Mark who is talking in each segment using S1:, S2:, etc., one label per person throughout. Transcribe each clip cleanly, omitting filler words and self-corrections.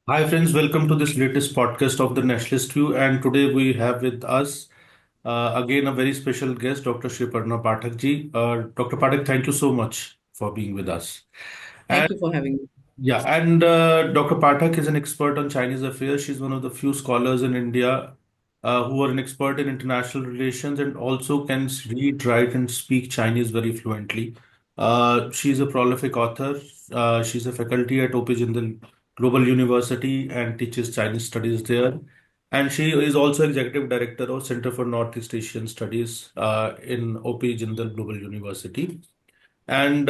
S1: Hi friends, welcome to this latest podcast of the Nationalist View. And today we have with us again a very special guest, Dr. Sriparna Pathak ji. Dr. Pathak, thank you so much for being with us. And
S2: Thank you for having me.
S1: Dr. Pathak is an expert on Chinese affairs. She's one of the few scholars in India who are an expert in international relations and also can read, write, and speak Chinese very fluently. She's a prolific author. She's a faculty at OP Jindal Global University and teaches Chinese studies there. And she is also executive director of Center for Northeast Asian Studies in OP Jindal Global University. And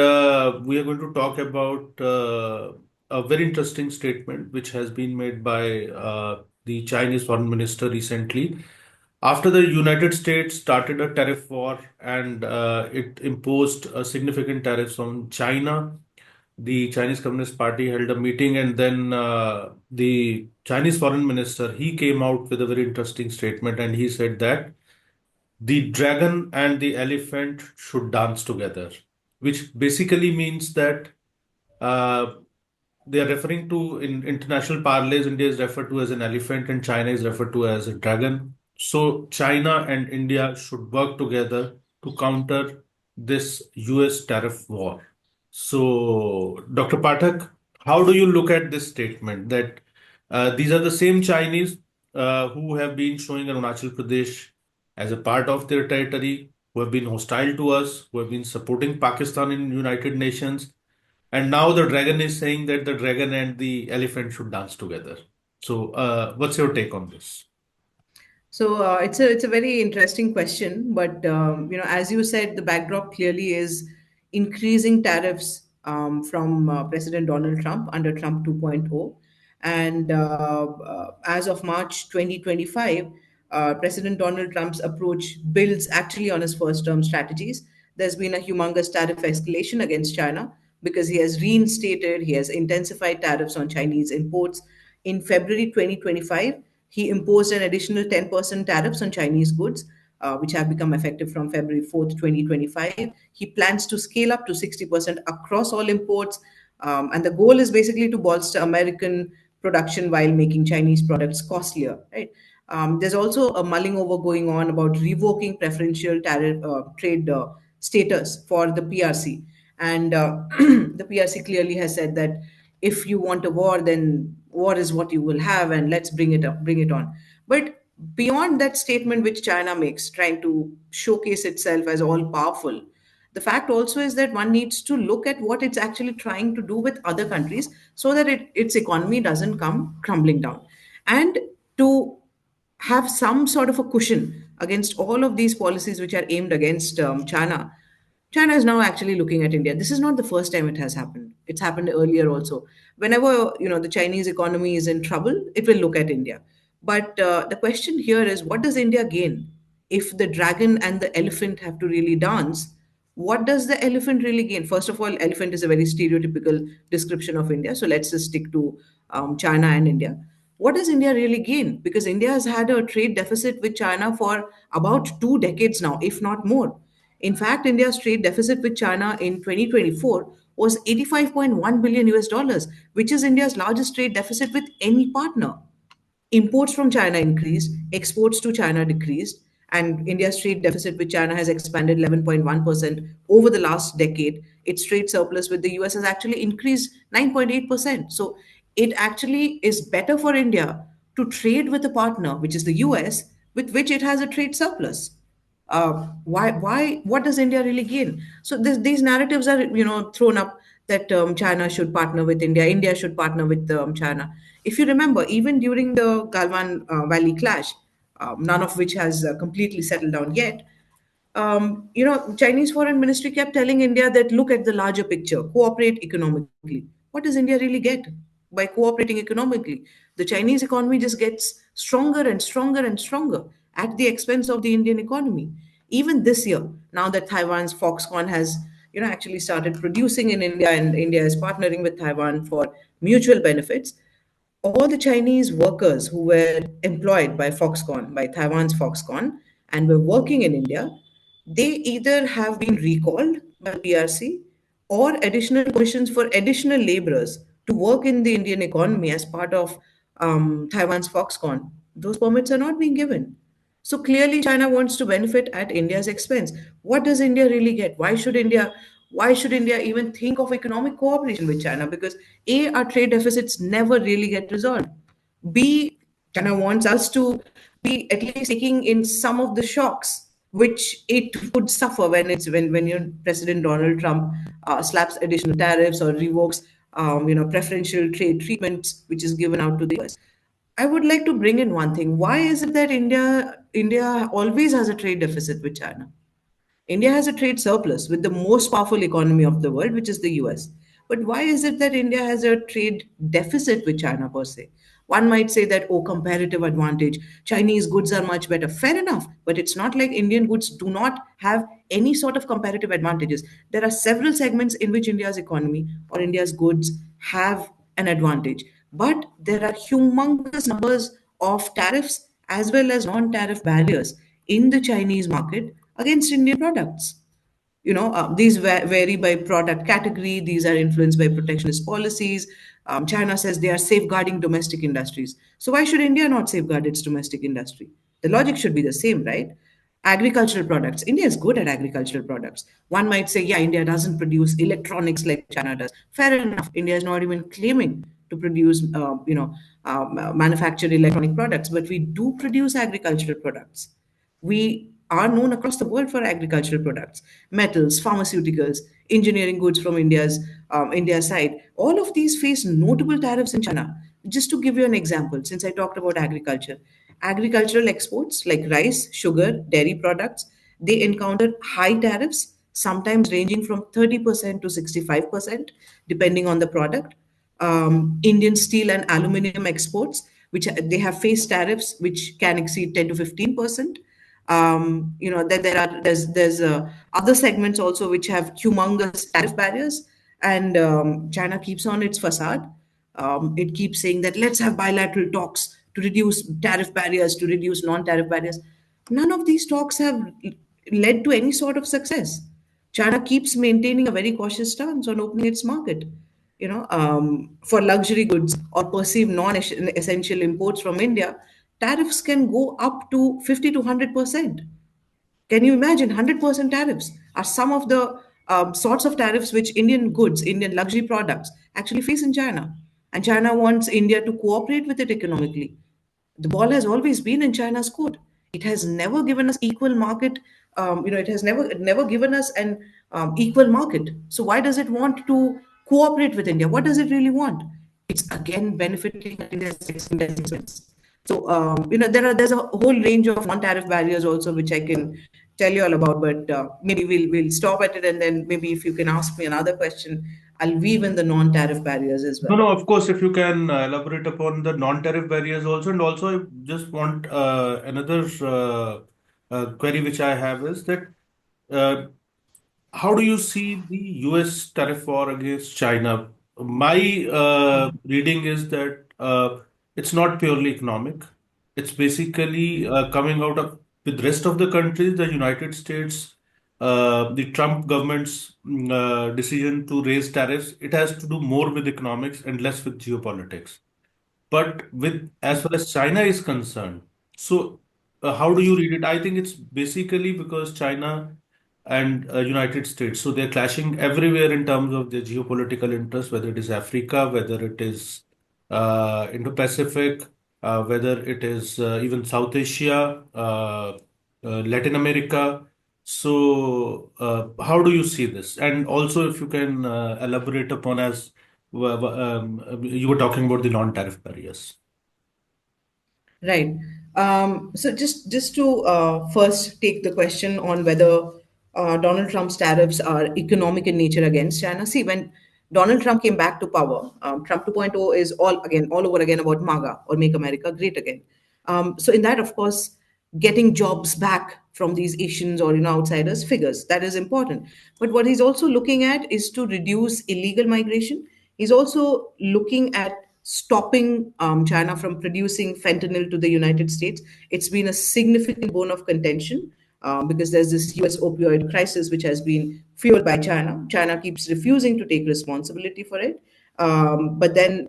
S1: we are going to talk about a very interesting statement which has been made by the Chinese foreign minister recently. After the United States started a tariff war and it imposed significant tariffs on China, the Chinese Communist Party held a meeting, and then the Chinese foreign minister he came out with a very interesting statement, and he said that the dragon and the elephant should dance together, which basically means that uh, they are referring to in international parlance, India is referred to as an elephant and China is referred to as a dragon. So China and India should work together to counter this US tariff war. So, Dr. Pathak, how do you look at this statement that these are the same Chinese who have been showing Arunachal Pradesh as a part of their territory, who have been hostile to us, who have been supporting Pakistan in United Nations, and now the dragon is saying that the dragon and the elephant should dance together. So, what's your take on this?
S2: It's a very interesting question, but as you said, the backdrop clearly is increasing tariffs from President Donald Trump under Trump 2.0, and as of March 2025, President Donald Trump's approach builds actually on his first term strategies. There's been a humongous tariff escalation against China because he has reinstated, he has intensified tariffs on Chinese imports. In February 2025, he imposed an additional 10% tariffs on Chinese goods, which have become effective from February 4th, 2025. He plans to scale up to 60% across all imports. And the goal is basically to bolster American production while making Chinese products costlier, right? There's also a mulling over going on about revoking preferential tariff trade status for the PRC. And the PRC clearly has said that if you want a war, then war is what you will have, and let's bring it up, bring it on. But beyond that statement which China makes, trying to showcase itself as all powerful, the fact also is that one needs to look at what it's actually trying to do with other countries so that its economy doesn't come crumbling down. And to have some sort of a cushion against all of these policies which are aimed against China. China is now actually looking at India. This is not the first time it has happened. It's happened earlier also. Whenever the Chinese economy is in trouble, it will look at India. But the question here is, what does India gain if the dragon and the elephant have to really dance? What does the elephant really gain? First of all, elephant is a very stereotypical description of India. So let's just stick to China and India. What does India really gain? Because India has had a trade deficit with China for about 2 decades now, if not more. In fact, India's trade deficit with China in 2024 was 85.1 billion US dollars, which is India's largest trade deficit with any partner. Imports from China increased, exports to China decreased, and India's trade deficit with China has expanded 11.1% over the last decade. Its trade surplus with the US has actually increased 9.8%. So it actually is better for India to trade with a partner, which is the US, with which it has a trade surplus. What does India really gain? So these narratives are thrown up that China should partner with India, India should partner with China. If you remember, even during the Galwan Valley clash, none of which has completely settled down yet, Chinese foreign ministry kept telling India that look at the larger picture, cooperate economically. What does India really get by cooperating economically? The Chinese economy just gets stronger and stronger and stronger at the expense of the Indian economy. Even this year, now that Taiwan's Foxconn has actually started producing in India and India is partnering with Taiwan for mutual benefits, all the Chinese workers who were employed by Foxconn, by Taiwan's Foxconn, and were working in India, they either have been recalled by PRC or additional commissions for additional laborers to work in the Indian economy as part of Taiwan's Foxconn, those permits are not being given. So clearly, China wants to benefit at India's expense. What does India really get? Why should India even think of economic cooperation with China? Because A, our trade deficits never really get resolved. B, China wants us to be at least taking in some of the shocks which it would suffer when President Donald Trump slaps additional tariffs or revokes preferential trade treatments which is given out to the US. I would like to bring in one thing. Why is it that India always has a trade deficit with China? India has a trade surplus with the most powerful economy of the world, which is the US. But why is it that India has a trade deficit with China per se? One might say that, oh, comparative advantage. Chinese goods are much better. Fair enough. But it's not like Indian goods do not have any sort of comparative advantages. There are several segments in which India's economy or India's goods have an advantage. But there are humongous numbers of tariffs as well as non tariff barriers in the Chinese market against Indian products. These vary by product category. These are influenced by protectionist policies. China says they are safeguarding domestic industries. So why should India not safeguard its domestic industry? The logic should be the same, right? Agricultural products. India is good at agricultural products. One might say, yeah, India doesn't produce electronics like China does. Fair enough. India is not even claiming to produce, manufacture electronic products, but we do produce agricultural products. We are known across the world for agricultural products, metals, pharmaceuticals, engineering goods from India's side. All of these face notable tariffs in China. Just to give you an example, since I talked about agriculture, agricultural exports like rice, sugar, dairy products, they encounter high tariffs, sometimes ranging from 30% to 65%, depending on the product. Indian steel and aluminum exports, which they have faced tariffs which can exceed 10 to 15%. Then there's other segments also which have humongous tariff barriers, and China keeps on its facade. It keeps saying that let's have bilateral talks to reduce tariff barriers, to reduce non-tariff barriers. None of these talks have led to any sort of success. China keeps maintaining a very cautious stance on opening its market. For luxury goods or perceived non-essential imports from India, tariffs can go up to 50 to 100%. Can you imagine 100% tariffs are some of the sorts of tariffs which Indian goods, Indian luxury products actually face in China? And China wants India to cooperate with it economically. The ball has always been in China's court. It has never given us equal market. It has never given us an equal market. So why does it want to cooperate with India? What does it really want? It's again benefiting India's expense. So there's a whole range of non-tariff barriers also, which I can tell you all about. But maybe we'll stop at it, and then maybe if you can ask me another question, I'll weave in the non-tariff barriers as
S1: No,
S2: well.
S1: no, of course, if you can elaborate upon the non-tariff barriers also. And also, I just want another query which I have is that uh, how do you see the US tariff war against China? My reading is that it's not purely economic. It's basically coming out of with rest of the countries, the United States, the Trump government's decision to raise tariffs. It has to do more with economics and less with geopolitics. But with as far as China is concerned, so how do you read it? I think it's basically because China and United States, so they're clashing everywhere in terms of their geopolitical interests, whether it is Africa, whether it is Indo-Pacific, whether it is even South Asia, Latin America. So, how do you see this? And also, if you can elaborate upon as you were talking about the non-tariff barriers.
S2: Right. So just to first take the question on whether Donald Trump's tariffs are economic in nature against China. See, when Donald Trump came back to power, Trump 2.0 is all over again about MAGA or Make America Great Again. So in that, of course, getting jobs back from these Asians or outsiders figures that is important. But what he's also looking at is to reduce illegal migration. He's also looking at stopping China from producing fentanyl to the United States. It's been a significant bone of contention because there's this US opioid crisis which has been fueled by China. China keeps refusing to take responsibility for it. But then,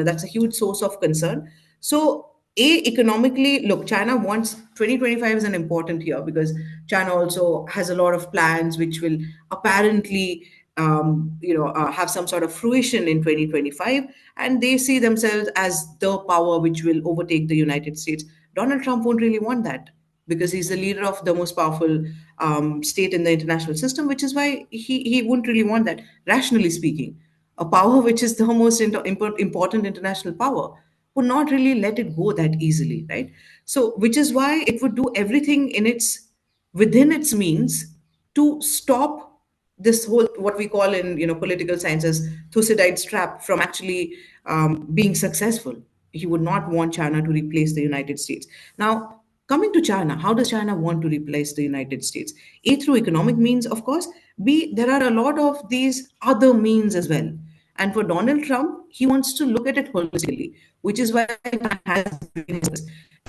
S2: that's a huge source of concern. So, economically, look, China wants 2025 is an important year because China also has a lot of plans which will apparently, have some sort of fruition in 2025, and they see themselves as the power which will overtake the United States. Donald Trump won't really want that because he's the leader of the most powerful state in the international system, which is why he wouldn't really want that, rationally speaking. A power which is the most important international power would not really let it go that easily, right? So, which is why it would do everything within its means to stop this whole, what we call in political sciences, Thucydides trap, from actually being successful. He would not want China to replace the United States. Now, coming to China, how does China want to replace the United States? A, through economic means, of course. B, there are a lot of these other means as well. And for Donald Trump, he wants to look at it holistically, which is why China has been.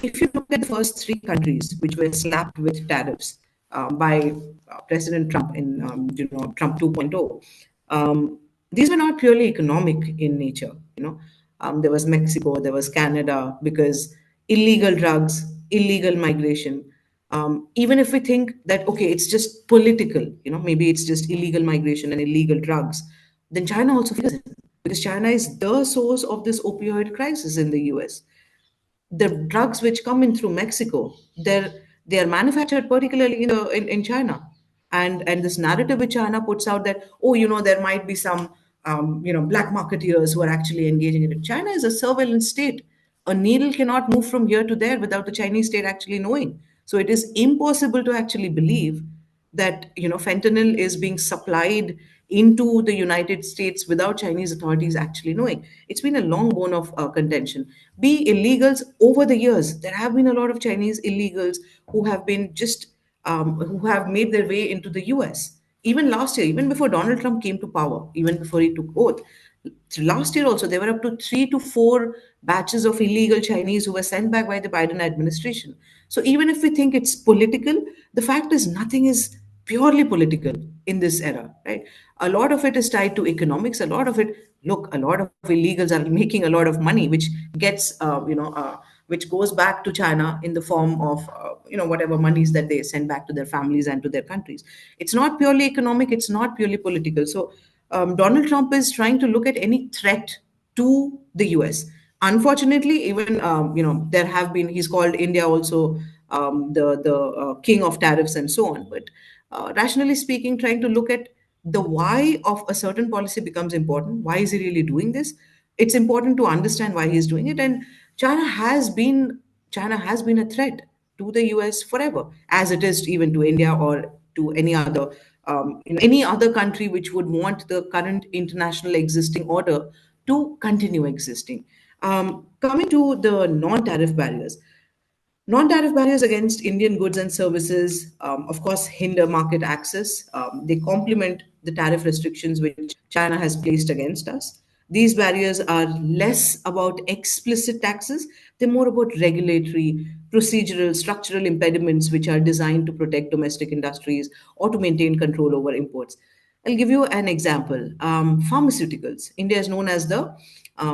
S2: If you look at the first three countries which were slapped with tariffs by President Trump in Trump 2.0, these were not purely economic in nature. There was Mexico, there was Canada, because illegal drugs, illegal migration. Even if we think that okay, it's just political, maybe it's just illegal migration and illegal drugs, then China also figures it because China is the source of this opioid crisis in the US. The drugs which come in through Mexico, they are manufactured particularly in China, and this narrative which China puts out that, oh, there might be some black marketeers who are actually engaging in it. China is a surveillance state. A needle cannot move from here to there without the Chinese state actually knowing. So it is impossible to actually believe that fentanyl is being supplied into the United States without Chinese authorities actually knowing. It's been a long bone of contention. Be illegals over the years. There have been a lot of Chinese illegals who have been just who have made their way into the US. Even last year, even before Donald Trump came to power, even before he took oath, last year also there were up to 3 to 4 batches of illegal Chinese who were sent back by the Biden administration. So even if we think it's political, the fact is nothing is purely political in this era, right? A lot of it is tied to economics. A lot of it, look, a lot of illegals are making a lot of money, which gets, which goes back to China in the form of, whatever monies that they send back to their families and to their countries. It's not purely economic. It's not purely political. So Donald Trump is trying to look at any threat to the US. Unfortunately, even there have been. He's called India also the king of tariffs and so on. But rationally speaking, trying to look at the why of a certain policy becomes important. Why is he really doing this? It's important to understand why he's doing it. And China has been China has been a threat to the US forever, as it is even to India or to any other country which would want the current international existing order to continue existing. Coming to the non-tariff barriers. Non-tariff barriers against Indian goods and services, of course, hinder market access. They complement the tariff restrictions which China has placed against us. These barriers are less about explicit taxes, they're more about regulatory, procedural, structural impediments which are designed to protect domestic industries or to maintain control over imports. I'll give you an example. Pharmaceuticals. India is known as the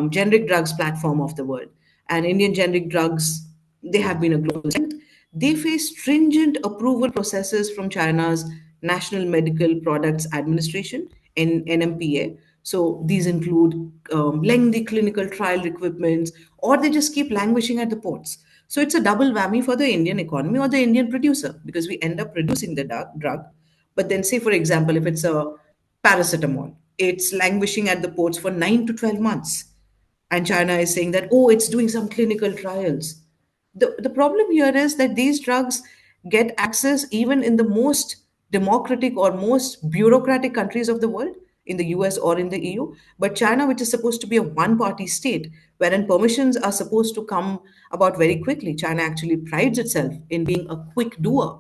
S2: generic drugs platform of the world. And Indian generic drugs, they have been a global strength. They face stringent approval processes from China's National Medical Products Administration, NMPA. So these include lengthy clinical trial requirements, or they just keep languishing at the ports. So it's a double whammy for the Indian economy or the Indian producer because we end up producing the drug. But then, say, for example, if it's a paracetamol, it's languishing at the ports for 9 to 12 months. And China is saying that, oh, it's doing some clinical trials. The problem here is that these drugs get access even in the most democratic or most bureaucratic countries of the world, in the US or in the EU. But China, which is supposed to be a one party state, wherein permissions are supposed to come about very quickly, China actually prides itself in being a quick doer.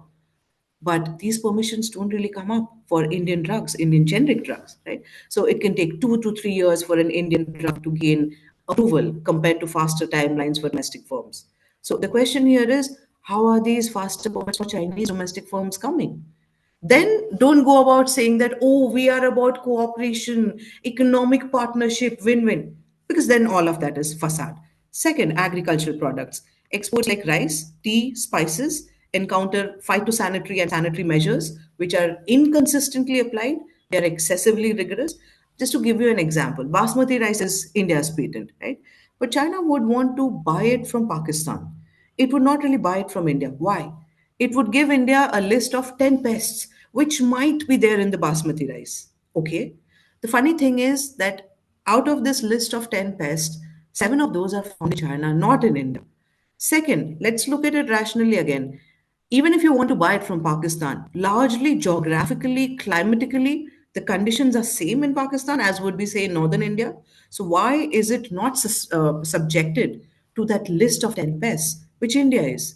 S2: But these permissions don't really come up for Indian drugs, Indian generic drugs, right? So it can take 2 to 3 years for an Indian drug to gain approval compared to faster timelines for domestic firms. So the question here is, how are these faster permits for Chinese domestic firms coming? then don't go about saying that, oh, we are about cooperation, economic partnership, win win, because then all of that is facade. Second, agricultural products. Exports like rice, tea, spices encounter phytosanitary and sanitary measures which are inconsistently applied. They are excessively rigorous. Just to give you an example, basmati rice is India's patent, right? But China would want to buy it from Pakistan. It would not really buy it from India. Why? It would give India a list of 10 pests which might be there in the basmati rice. Okay. The funny thing is that out of this list of 10 pests, seven of those are found in China, not in India. Second, let's look at it rationally again. Even if you want to buy it from Pakistan, largely geographically, climatically, the conditions are same in Pakistan as would be, say, in northern India. So why is it not subjected to that list of 10 pests, which India is?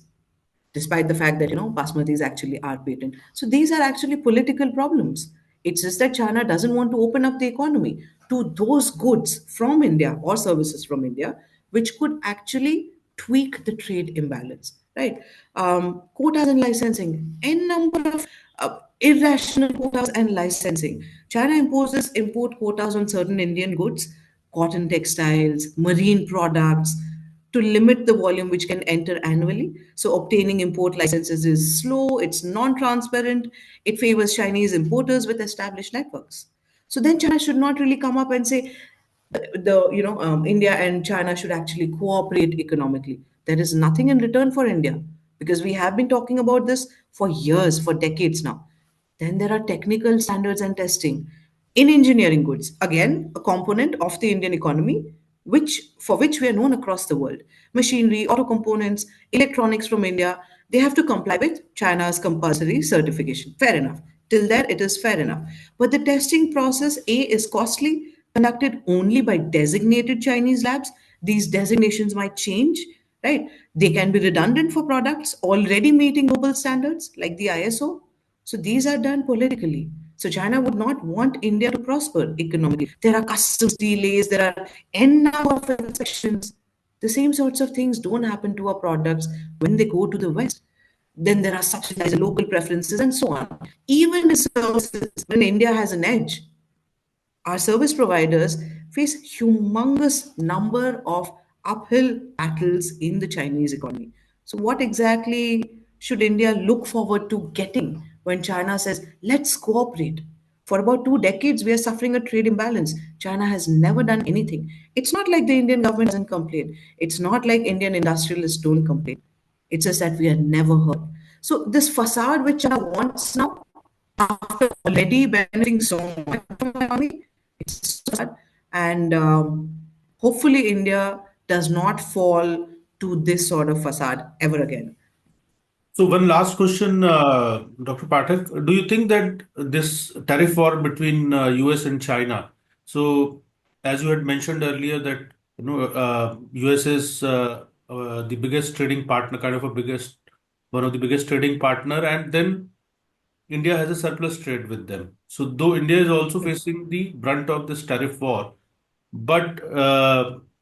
S2: Despite the fact that basmati is actually our patent. So these are actually political problems. It's just that China doesn't want to open up the economy to those goods from India or services from India which could actually tweak the trade imbalance, right? Quotas and licensing, n number of irrational quotas and licensing. China imposes import quotas on certain Indian goods, cotton textiles, marine products, to limit the volume which can enter annually. So obtaining import licenses is slow, it's non-transparent, it favors Chinese importers with established networks. So then China should not really come up and say India and China should actually cooperate economically. There is nothing in return for India because we have been talking about this for years, for decades now. Then there are technical standards and testing in engineering goods. Again, a component of the Indian economy, which we are known across the world. Machinery, auto components, electronics from India, they have to comply with China's compulsory certification. Fair enough. Till there, it is fair enough. But the testing process, A, is costly, conducted only by designated Chinese labs. These designations might change, right? They can be redundant for products already meeting global standards like the ISO. So these are done politically. So China would not want India to prosper economically. There are customs delays, there are n number of inspections. The same sorts of things don't happen to our products when they go to the West. Then there are subsidized local preferences and so on. Even in services, when India has an edge, our service providers face humongous number of uphill battles in the Chinese economy. So what exactly should India look forward to getting when China says, let's cooperate? For about 2 decades, we are suffering a trade imbalance. China has never done anything. It's not like the Indian government doesn't complain. It's not like Indian industrialists don't complain. It's just that we are never heard. So this facade which China wants now, after already benefiting so much from the economy, it's so sad. And hopefully, India does not fall to this sort of facade ever again.
S1: So one last question, Dr. Pathak. Do you think that this tariff war between US and China, so as you had mentioned earlier that US is the biggest trading partner, kind of a biggest one of the biggest trading partner, and then India has a surplus trade with them. So though India is also facing the brunt of this tariff war, but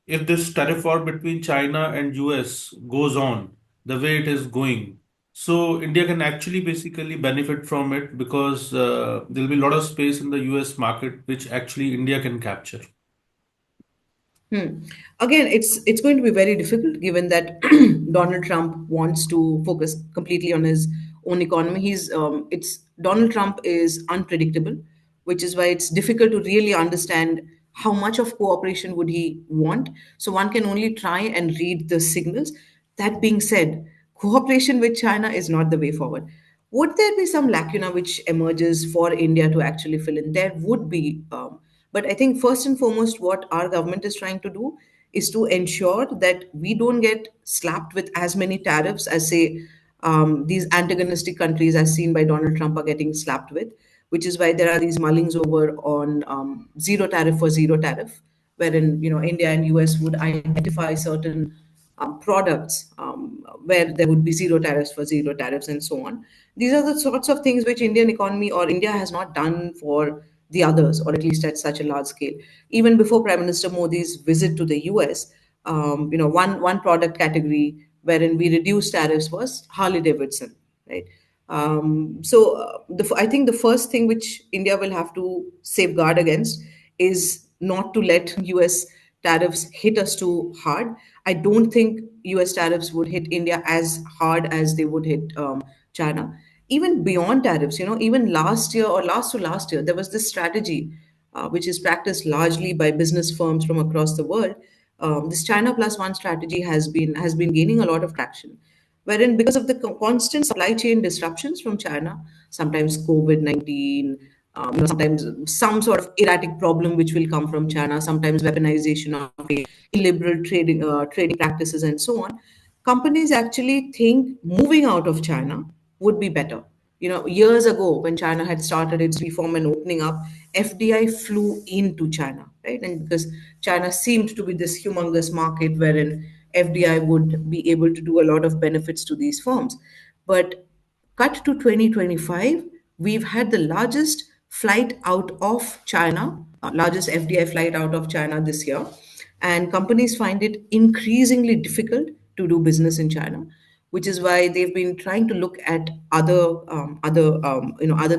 S1: if this tariff war between China and US goes on the way it is going, so India can actually basically benefit from it because there'll be a lot of space in the US market which actually India can capture.
S2: Hmm. Again, it's going to be very difficult given that Donald Trump wants to focus completely on his own economy. He's it's Donald Trump is unpredictable, which is why it's difficult to really understand how much of cooperation would he want. So one can only try and read the signals. That being said, cooperation with China is not the way forward. Would there be some lacuna which emerges for India to actually fill in? There would be. But I think first and foremost, what our government is trying to do is to ensure that we don't get slapped with as many tariffs as, say, these antagonistic countries, as seen by Donald Trump, are getting slapped with, which is why there are these mullings over on zero tariff for zero tariff, wherein India and US would identify certain products where there would be zero tariffs for zero tariffs and so on. These are the sorts of things which Indian economy or India has not done for the others, or at least at such a large scale. Even before Prime Minister Modi's visit to the US, one product category wherein we reduced tariffs was Harley Davidson, right? I think the first thing which India will have to safeguard against is not to let US tariffs hit us too hard. I don't think US tariffs would hit India as hard as they would hit China. Even beyond tariffs, even last year or last to last year, there was this strategy which is practiced largely by business firms from across the world. This China plus one strategy has been gaining a lot of traction, wherein because of the constant supply chain disruptions from China, sometimes COVID-19, sometimes some sort of erratic problem which will come from China, sometimes weaponization of illiberal trading practices, and so on. Companies actually think moving out of China would be better. Years ago, when China had started its reform and opening up, FDI flew into China, right? And because China seemed to be this humongous market wherein FDI would be able to do a lot of benefits to these firms. But cut to 2025, we've had the largest flight out of China, largest FDI flight out of China this year. And companies find it increasingly difficult to do business in China, which is why they've been trying to look at other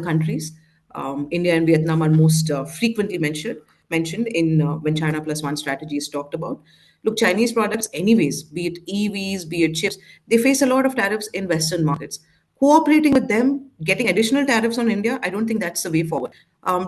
S2: countries. India and Vietnam are most frequently mentioned in when China plus one strategy is talked about. Look, Chinese products, anyways, be it EVs, be it chips, they face a lot of tariffs in Western markets. Cooperating with them, getting additional tariffs on India, I don't think that's the way forward.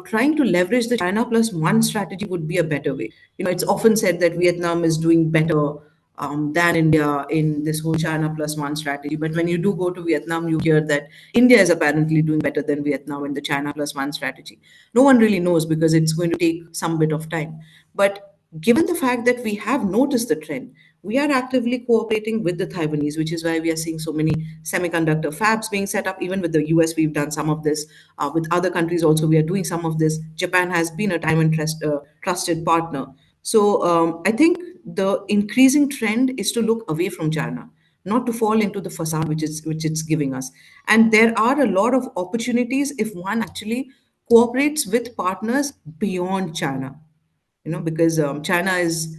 S2: Trying to leverage the China plus one strategy would be a better way. It's often said that Vietnam is doing better than India in this whole China plus one strategy. But when you do go to Vietnam, you hear that India is apparently doing better than Vietnam in the China plus one strategy. No one really knows because it's going to take some bit of time. But given the fact that we have noticed the trend, we are actively cooperating with the Taiwanese, which is why we are seeing so many semiconductor fabs being set up. Even with the US, we've done some of this. With other countries also, we are doing some of this. Japan has been a Taiwan trusted partner. So I think the increasing trend is to look away from China, not to fall into the facade which it's giving us. And there are a lot of opportunities if one actually cooperates with partners beyond China. Because China is,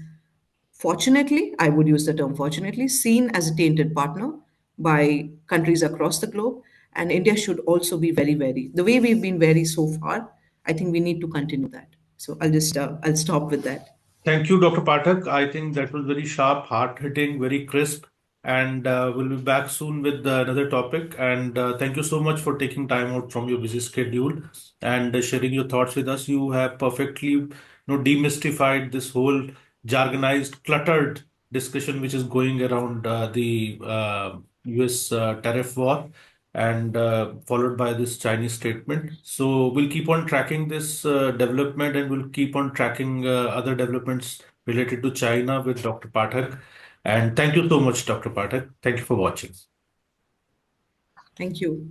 S2: fortunately, I would use the term fortunately, seen as a tainted partner by countries across the globe. And India should also be very, very, the way we've been very so far, I think we need to continue that. So I'll stop with that.
S1: Thank you, Dr. Pathak. I think that was very sharp, hard-hitting, very crisp, and we'll be back soon with another topic. And thank you so much for taking time out from your busy schedule and sharing your thoughts with us. You have perfectly, demystified this whole jargonized, cluttered discussion which is going around the U.S. Tariff war and followed by this Chinese statement. So we'll keep on tracking this development and we'll keep on tracking other developments related to China with Dr. Pathak. And thank you so much, Dr. Pathak. Thank you for watching.
S2: Thank you.